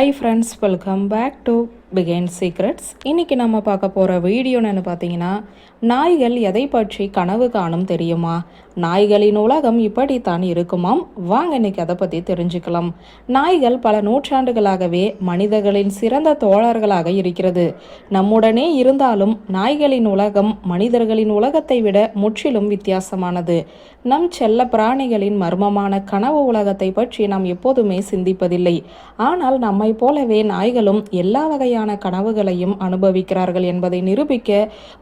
Hi friends, welcome back to begin secrets. இன்றைக்கி நம்ம பார்க்க போகிற வீடியோ என்னென்னு பார்த்தீங்கன்னா, நாய்கள் எதை பற்றி கனவு காணும் தெரியுமா? நாய்களின் உலகம் இப்படித்தான் இருக்குமாம். வாங்க இன்னைக்கு அதை பற்றி தெரிஞ்சுக்கலாம். நாய்கள் பல நூற்றாண்டுகளாகவே மனிதர்களின் சிறந்த தோழர்களாக இருக்கிறது. நம்முடனே இருந்தாலும் நாய்களின் உலகம் மனிதர்களின் உலகத்தை விட முற்றிலும் வித்தியாசமானது. நம் செல்ல பிராணிகளின் மர்மமான கனவு உலகத்தை பற்றி நாம் எப்போதுமே சிந்திப்பதில்லை. ஆனால் நம்மை போலவே நாய்களும் எல்லா வகையான கனவுகளையும் அனுபவிக்கிறார்கள் என்பதை நிரூபிக்க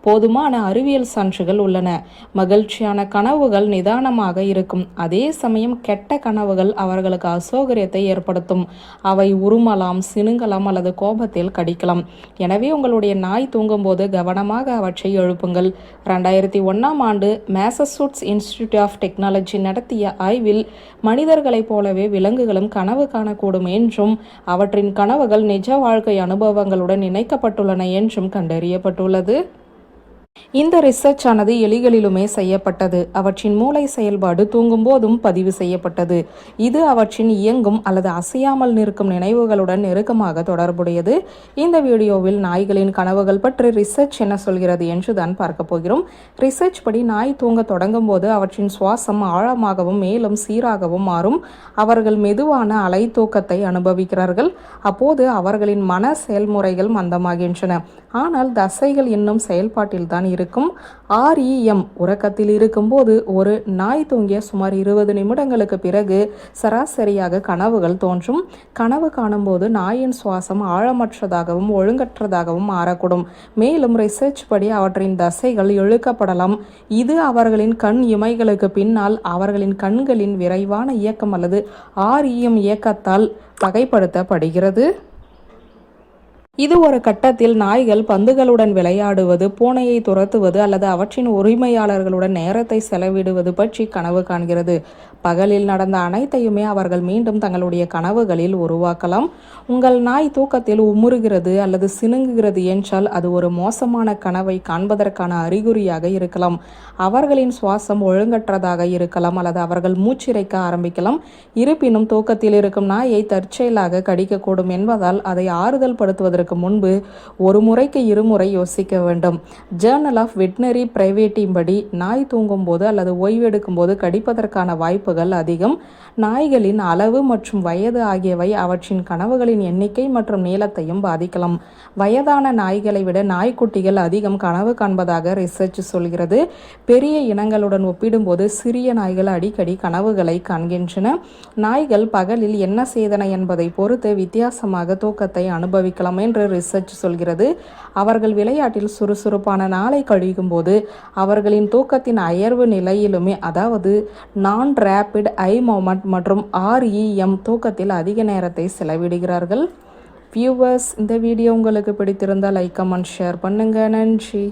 போதுமான அறிவியல் சான்றுகள் உள்ளன. மகிழ்ச்சியான கனவுகள் நிதானமாக இருக்கும், அதே சமயம் கெட்ட கனவுகள் அவர்களுக்கு அசௌகரியத்தை ஏற்படுத்தும். அவை உருமலாம், சினுங்கலாம் அல்லது கோபத்தில் கடிக்கலாம். எனவே உங்களுடைய நாய் தூங்கும்போது கவனமாக அவற்றை எழுப்புங்கள். 2001ஆம் ஆண்டு மேசசூட்ஸ் இன்ஸ்டிடியூட் ஆஃப் டெக்னாலஜி நடத்திய ஆய்வில் மனிதர்களைப் போலவே விலங்குகளும் கனவு காணக்கூடும் என்றும் அவற்றின் கனவுகள் நிஜ வாழ்க்கை அனுபவங்களுடன் இணைக்கப்பட்டுள்ளன என்றும் கண்டறியப்பட்டுள்ளது. இந்த ரிசர்ச் ஆனது எலிகளிலுமே செய்யப்பட்டது. அவற்றின் மூளை செயல்பாடு தூங்கும் போதும் பதிவு செய்யப்பட்டது. இது அவற்றின் இயங்கும் அல்லது அசையாமல் நிற்கும் நினைவுகளுடன் நெருக்கமாக தொடர்புடையது. இந்த வீடியோவில் நாய்களின் கனவுகள் பற்றி ரிசர்ச் என்ன சொல்கிறது என்று தான் பார்க்க போகிறோம். ரிசர்ச் படி நாய் தூங்க தொடங்கும் போது அவற்றின் சுவாசம் ஆழமாகவும் மேலும் சீராகவும் மாறும். அவர்கள் மெதுவான அலை தூக்கத்தை அனுபவிக்கிறார்கள். அப்போது அவர்களின் மன செயல்முறைகள் மந்தமாகின்றன. ஆனால் தசைகள் இன்னும் செயல்பாட்டில் தான் இருக்கும். REM உறக்கத்தில் இருக்கும்போது ஒரு நாய் தூங்கிய சுமார் 20 நிமிடங்களுக்கு பிறகு சராசரியாக கனவுகள் தோன்றும். கனவு காணும்போது நாயின் சுவாசம் ஆழமற்றதாகவும் ஒழுங்கற்றதாகவும் மாறக்கூடும். மேலும் ரிசர்ச் படி அவற்றின் தசைகள் இழுக்கப்படலாம். இது அவர்களின் கண் இமைகளுக்கு பின்னால் அவர்களின் கண்களின் விரைவான இயக்கம் அல்லது REM இயக்கத்தால் வகைப்படுத்தப்படுகிறது. இது ஒரு கட்டத்தில் நாய்கள் பந்துகளுடன் விளையாடுவது, பூனையை துரத்துவது அல்லது அவற்றின் உரிமையாளர்களுடன் நேரத்தை செலவிடுவது பற்றி கனவு காண்கிறது. பகலில் நடந்த அனைத்தையுமே அவர்கள் மீண்டும் தங்களுடைய கனவுகளில் உருவாக்கலாம். உங்கள் நாய் தூக்கத்தில் உமுறுகிறது அல்லது சினுங்குகிறது என்றால் அது ஒரு மோசமான கனவை காண்பதற்கான அறிகுறியாக இருக்கலாம். அவர்களின் சுவாசம் ஒழுங்கற்றதாக இருக்கலாம் அல்லது அவர்கள் மூச்சிறைக்க ஆரம்பிக்கலாம். இருப்பினும் தூக்கத்தில் இருக்கும் நாயை தற்செயலாக கடிக்கக்கூடும் என்பதால் அதை ஆறுதல் படுத்துவதற்கு முன்பு ஒரு முறைக்கு இருமுறை யோசிக்க வேண்டும். ஜேர்னல் ஆஃப் வெட்டினரி பிரைவேட்டின் படி நாய் தூங்கும் போது அல்லது ஓய்வெடுக்கும் போது கடிப்பதற்கான வாய்ப்புகள் அதிகம். நாய்களின் அளவு மற்றும் வயது ஆகியவை அவற்றின் கனவுகளின் எண்ணிக்கை மற்றும் நீளத்தையும் பாதிக்கலாம். வயதான நாய்களை விட நாய்க்குட்டிகள் அதிகம் கனவு காண்பதாக ரிசர்ச் சொல்கிறது. பெரிய இனங்களுடன் ஒப்பிடும்போது சிறிய நாய்கள் அடிக்கடி கனவுகளை காண்கின்றன. நாய்கள் பகலில் என்ன செய்தன என்பதை பொறுத்து வித்தியாசமாக தூக்கத்தை அனுபவிக்கலாம் என்று ரிசர்ச் சொல்கிறது. அவர்கள் விளையாட்டில் சுறுசுறுப்பான நாளை கழிக்கும் போது அவர்களின் தூக்கத்தின் அயர்வு நிலையிலுமே, அதாவது நான் ரேபிட் ஐ மூமெண்ட் மற்றும் REM தூக்கத்தில் அதிக நேரத்தை செலவிடுகிறார்கள். வியூவர்ஸ், இந்த வீடியோ உங்களுக்கு பிடித்திருந்தால் லைக், கமெண்ட், ஷேர் பண்ணுங்க. நன்றி.